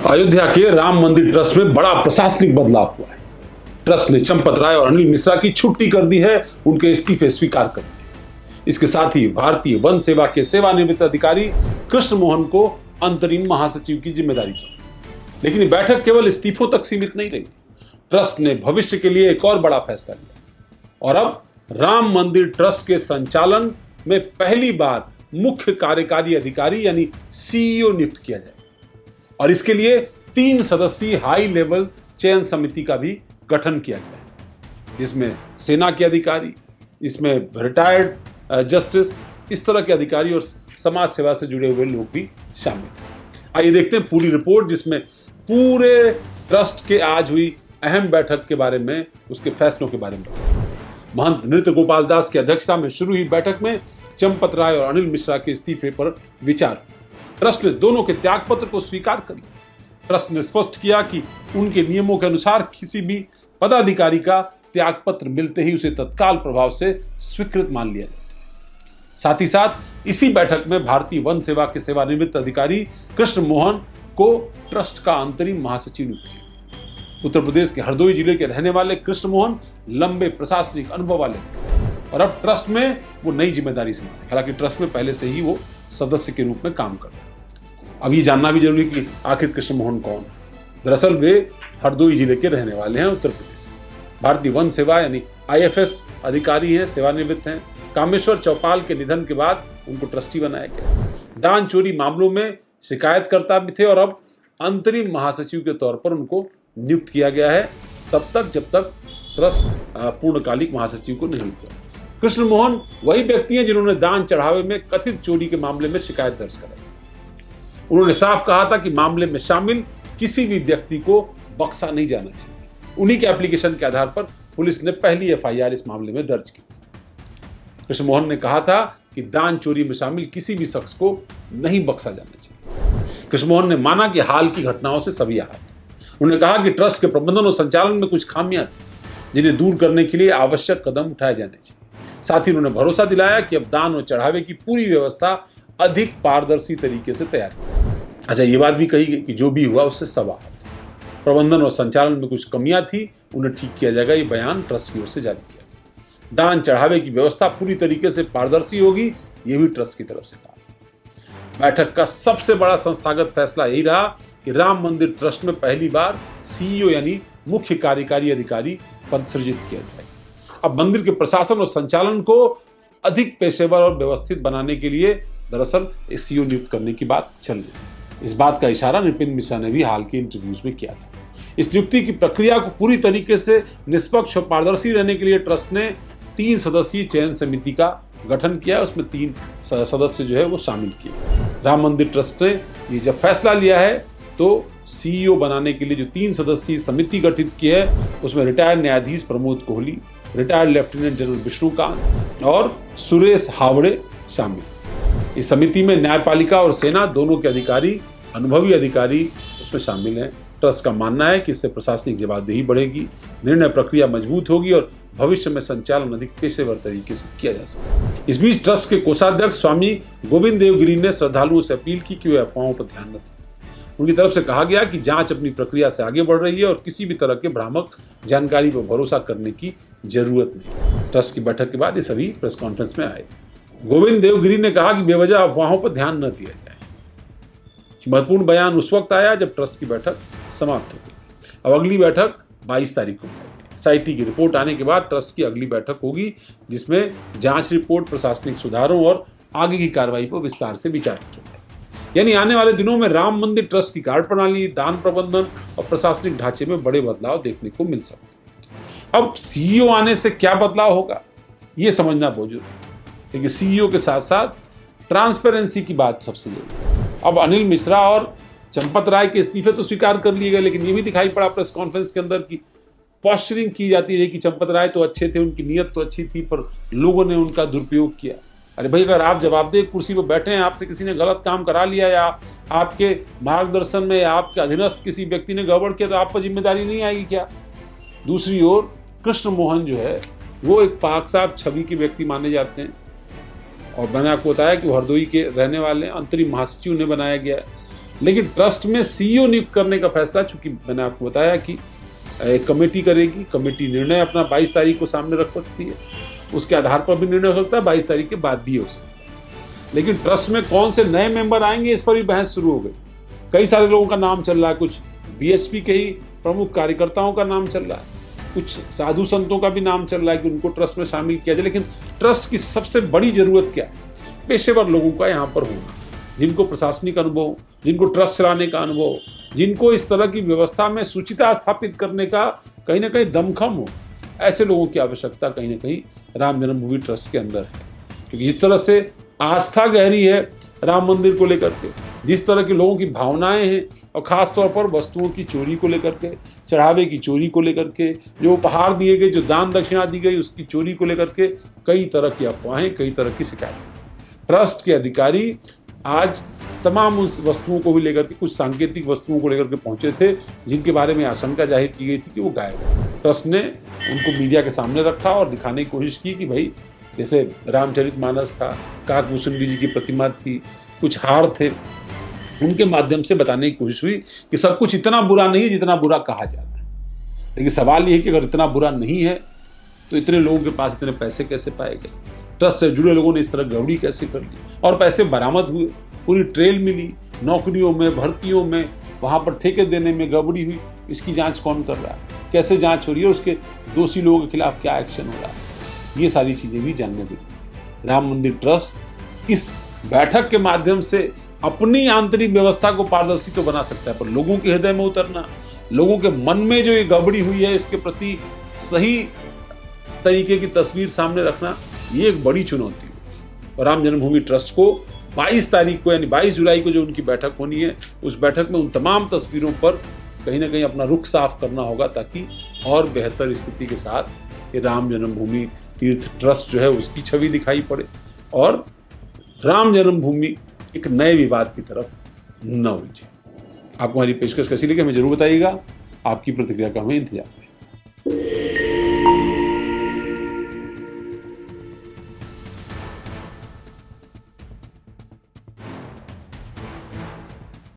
अयोध्या के राम मंदिर ट्रस्ट में बड़ा प्रशासनिक बदलाव हुआ है। ट्रस्ट ने चंपत राय और अनिल मिश्रा की छुट्टी कर दी है, उनके इस्तीफे स्वीकार कर दिए। इसके साथ ही भारतीय वन सेवा के सेवानिवृत्त अधिकारी कृष्ण मोहन को अंतरिम महासचिव की जिम्मेदारी सौंपी। लेकिन ये बैठक केवल इस्तीफों तक सीमित नहीं रही। ट्रस्ट ने भविष्य के लिए एक और बड़ा फैसला लिया और अब राम मंदिर ट्रस्ट के संचालन में पहली बार मुख्य कार्यकारी अधिकारी यानी सीईओ नियुक्त किया जाए और इसके लिए 3 सदस्यीय हाई लेवल चयन समिति का भी गठन किया गया है, जिसमें सेना के अधिकारी, इसमें रिटायर्ड जस्टिस, इस तरह के अधिकारी और समाज सेवा से जुड़े हुए लोग भी शामिल हैं। आइए देखते हैं पूरी रिपोर्ट, जिसमें पूरे ट्रस्ट के आज हुई अहम बैठक के बारे में, उसके फैसलों के बारे में। महंत नृत्य गोपाल दास की अध्यक्षता में शुरू हुई बैठक में चंपत राय और अनिल मिश्रा के इस्तीफे पर विचार। ट्रस्ट ने दोनों के त्यागपत्र को स्वीकार कर लिया। ट्रस्ट ने स्पष्ट किया कि उनके नियमों के अनुसार किसी भी पदाधिकारी का त्यागपत्र मिलते ही उसे तत्काल प्रभाव से स्वीकृत मान लिया जाता है। साथ ही साथ इसी बैठक में भारतीय वन सेवा के सेवानिवृत्त अधिकारी कृष्ण मोहन को ट्रस्ट का अंतरिम महासचिव नियुक्त किया। उत्तर प्रदेश के हरदोई जिले के रहने वाले कृष्ण मोहन लंबे प्रशासनिक अनुभव वाले और अब ट्रस्ट में वो नई जिम्मेदारी संभाले। हालांकि ट्रस्ट में पहले से ही वो सदस्य के रूप में काम कर रहे हैं। अब ये जानना भी जरूरी कि आखिर कृष्ण मोहन कौन है। दरअसल वे हरदोई जिले के रहने वाले हैं, उत्तर प्रदेश। भारतीय वन सेवा यानी आईएफएस अधिकारी हैं, सेवानिवृत्त हैं। कामेश्वर चौपाल के निधन के बाद उनको ट्रस्टी बनाया गया। दान चोरी मामलों में शिकायतकर्ता भी थे और अब अंतरिम महासचिव के तौर पर उनको नियुक्त किया गया है, तब तक जब तक ट्रस्ट पूर्णकालिक महासचिव को नहीं किया। कृष्ण मोहन वही व्यक्ति हैं जिन्होंने दान चढ़ावे में कथित चोरी के मामले में शिकायत दर्ज कराई। उन्होंने साफ कहा था कि मामले में शामिल किसी भी व्यक्ति को बख्शा नहीं जाना चाहिए। उन्हीं के एप्लीकेशन के आधार पर पुलिस ने पहली एफआईआर इस मामले में दर्ज की। कृष्ण मोहन ने कहा था कि दान चोरी में शामिल किसी भी शख्स को नहीं बख्शा जाना चाहिए। कृष्ण मोहन ने माना कि हाल की घटनाओं से सभी आहत। उन्होंने कहा कि ट्रस्ट के प्रबंधन और संचालन में कुछ खामियां थी, जिन्हें दूर करने के लिए आवश्यक कदम उठाए जाने चाहिए। साथ ही उन्होंने भरोसा दिलाया कि अब दान और चढ़ावे की पूरी व्यवस्था अधिक पारदर्शी तरीके से तैयार की। अच्छा, ये बात भी कही गई कि जो भी हुआ उससे सब आहत। प्रबंधन और संचालन में कुछ कमियां थी, उन्हें ठीक किया जाएगा। ये बयान ट्रस्ट की ओर से जारी किया गया। दान चढ़ावे की व्यवस्था पूरी तरीके से पारदर्शी होगी, ये भी ट्रस्ट की तरफ से कहा। बैठक का सबसे बड़ा संस्थागत फैसला यही रहा कि राम मंदिर ट्रस्ट में पहली बार सीईओ यानी मुख्य कार्यकारी अधिकारी पद सृजित किया जाए। अब मंदिर के प्रशासन और संचालन को अधिक पेशेवर और व्यवस्थित बनाने के लिए दरअसल सीईओ नियुक्त करने की बात चल रही है। इस बात का इशारा नृपेंद्र मिश्रा ने भी हाल के इंटरव्यूज में किया था। इस नियुक्ति की प्रक्रिया को पूरी तरीके से निष्पक्ष और पारदर्शी रहने के लिए ट्रस्ट ने 3 सदस्यीय चयन समिति का गठन किया। उसमें 3 सदस्य जो है वो शामिल किए। राम मंदिर ट्रस्ट ने ये जब फैसला लिया है तो सीईओ बनाने के लिए जो 3 सदस्यीय समिति गठित की है, उसमें रिटायर्ड न्यायाधीश Pramod Kohli, retired lieutenant general Vishnukant और सुरेश हावड़े शामिल। इस समिति में न्यायपालिका और सेना दोनों के अधिकारी, अनुभवी अधिकारी उसमें शामिल हैं। ट्रस्ट का मानना है कि इससे प्रशासनिक जवाबदेही बढ़ेगी, निर्णय प्रक्रिया मजबूत होगी और भविष्य में संचालन अधिक पेशेवर तरीके से किया जा सकेगा। इस बीच ट्रस्ट के कोषाध्यक्ष स्वामी गोविंद देव गिरी ने श्रद्धालुओं से अपील की कि वे अफवाहों पर ध्यान न दें। उनकी तरफ से कहा गया कि जांच अपनी प्रक्रिया से आगे बढ़ रही है और किसी भी तरह के भ्रामक जानकारी पर भरोसा करने की जरूरत नहीं। ट्रस्ट की बैठक के बाद ये सभी प्रेस कॉन्फ्रेंस में आए। गोविंद देवगिरी ने कहा कि बेवजह अफवाहों पर ध्यान न दिया जाए। महत्वपूर्ण बयान उस वक्त आया जब ट्रस्ट की बैठक समाप्त हो गई। अब अगली बैठक 22 तारीख को होगी। एसआईटी की रिपोर्ट आने के बाद ट्रस्ट की अगली बैठक होगी, जिसमें जांच रिपोर्ट, प्रशासनिक सुधारों और आगे की कार्रवाई पर विस्तार से विचार किया जाए। यानी आने वाले दिनों में राम मंदिर ट्रस्ट की कार्य प्रणाली, दान प्रबंधन और प्रशासनिक ढांचे में बड़े बदलाव देखने को मिल सकते हैं। अब सीईओ आने से क्या बदलाव होगा, ये समझना बहुत जरूरी है। लेकिन सीईओ के साथ साथ ट्रांसपेरेंसी की बात सबसे जरूरी है। अब अनिल मिश्रा और चंपत राय के इस्तीफे तो स्वीकार कर लिए गए, लेकिन ये भी दिखाई पड़ा प्रेस कॉन्फ्रेंस के अंदर की पॉस्चरिंग की जाती रही कि चंपत राय तो अच्छे थे, उनकी नीयत तो अच्छी थी, पर लोगों ने उनका दुरुपयोग किया। अरे भाई, अगर आप जवाबदेह कुर्सी पर बैठे हैं, आपसे किसी ने गलत काम करा लिया या आपके मार्गदर्शन में या आपके अधीनस्थ किसी व्यक्ति ने गड़बड़ किया, तो आप पर जिम्मेदारी नहीं आएगी क्या? दूसरी ओर कृष्ण मोहन जो है वो एक पाक साहब छवि के व्यक्ति माने जाते हैं और मैंने आपको बताया कि वो हरदोई के रहने वाले, अंतरिम महासचिव ने बनाया गया। लेकिन ट्रस्ट में सीईओ नियुक्त करने का फैसला, चूंकि मैंने आपको बताया कि एक कमेटी करेगी, कमेटी निर्णय अपना 22 तारीख को सामने रख सकती है, उसके आधार पर भी निर्णय हो सकता है, 22 तारीख के बाद भी हो सकता है। लेकिन ट्रस्ट में कौन से नए मेंबर आएंगे, इस पर भी बहस शुरू हो गई। कई सारे लोगों का नाम चल रहा है, कुछ बीएचपी के ही प्रमुख कार्यकर्ताओं का नाम चल रहा है, कुछ साधु संतों का भी नाम चल रहा है कि उनको ट्रस्ट में शामिल किया जाए। लेकिन ट्रस्ट की सबसे बड़ी जरूरत क्या है? पेशेवर लोगों का यहाँ पर होना, जिनको प्रशासनिक अनुभव, जिनको ट्रस्ट चलाने का अनुभव, जिनको इस तरह की व्यवस्था में शुचिता स्थापित करने का कहीं ना कहीं दमखम हो, ऐसे लोगों की आवश्यकता कहीं ना कहीं राम जन्मभूमि ट्रस्ट के अंदर है। क्योंकि जिस तरह से आस्था गहरी है राम मंदिर को लेकर के, जिस तरह की लोगों की भावनाएं हैं, और खास तौर पर वस्तुओं की चोरी को लेकर के, चढ़ावे की चोरी को लेकर के, जो उपहार दिए गए, जो दान दक्षिणा दी गई, उसकी चोरी को लेकर के कई तरह की अफवाहें, कई तरह की शिकायतें। ट्रस्ट के अधिकारी आज तमाम उन वस्तुओं को भी लेकर के, कुछ सांकेतिक वस्तुओं को लेकर के पहुंचे थे जिनके बारे में आशंका जाहिर की गई थी कि वो गायब है। ट्रस्ट ने उनको मीडिया के सामने रखा और दिखाने की कोशिश की कि भाई जैसे रामचरितमानस था, काकभूषुंडी जी की प्रतिमा थी, कुछ हार थे, उनके माध्यम से बताने की कोशिश हुई कि सब कुछ इतना बुरा नहीं जितना बुरा कहा जाता है। लेकिन सवाल ये है कि अगर इतना बुरा नहीं है तो इतने लोगों के पास इतने पैसे कैसे पाए गए? ट्रस्ट से जुड़े लोगों ने इस तरह गड़बड़ी कैसे कर ली? और पैसे बरामद हुए, पूरी ट्रेल मिली, नौकरियों में, भर्तियों में, वहां पर ठेके देने में गड़बड़ी हुई, इसकी जांच कौन कर रहा है, कैसे जांच हो रही है, उसके दोषी लोगों के खिलाफ क्या एक्शन हो रहा है, ये सारी चीजें भी जानने मिली। राम मंदिर ट्रस्ट इस बैठक के माध्यम से अपनी आंतरिक व्यवस्था को पारदर्शी तो बना सकता है, पर लोगों के हृदय में उतरना, लोगों के मन में जो ये गड़बड़ी हुई है इसके प्रति सही तरीके की तस्वीर सामने रखना, ये एक बड़ी चुनौती है। और राम जन्मभूमि ट्रस्ट को 22 तारीख को, यानी 22 जुलाई को जो उनकी बैठक होनी है, उस बैठक में उन तमाम तस्वीरों पर कहीं ना कहीं अपना रुख साफ करना होगा, ताकि और बेहतर स्थिति के साथ ये राम जन्मभूमि तीर्थ ट्रस्ट जो है उसकी छवि दिखाई पड़े और राम जन्मभूमि एक नए विवाद की तरफ न उलझे। आपको हमारी पेशकश कैसी लगी हमें जरूर बताइएगा। आपकी प्रतिक्रिया का हमें इंतजार है।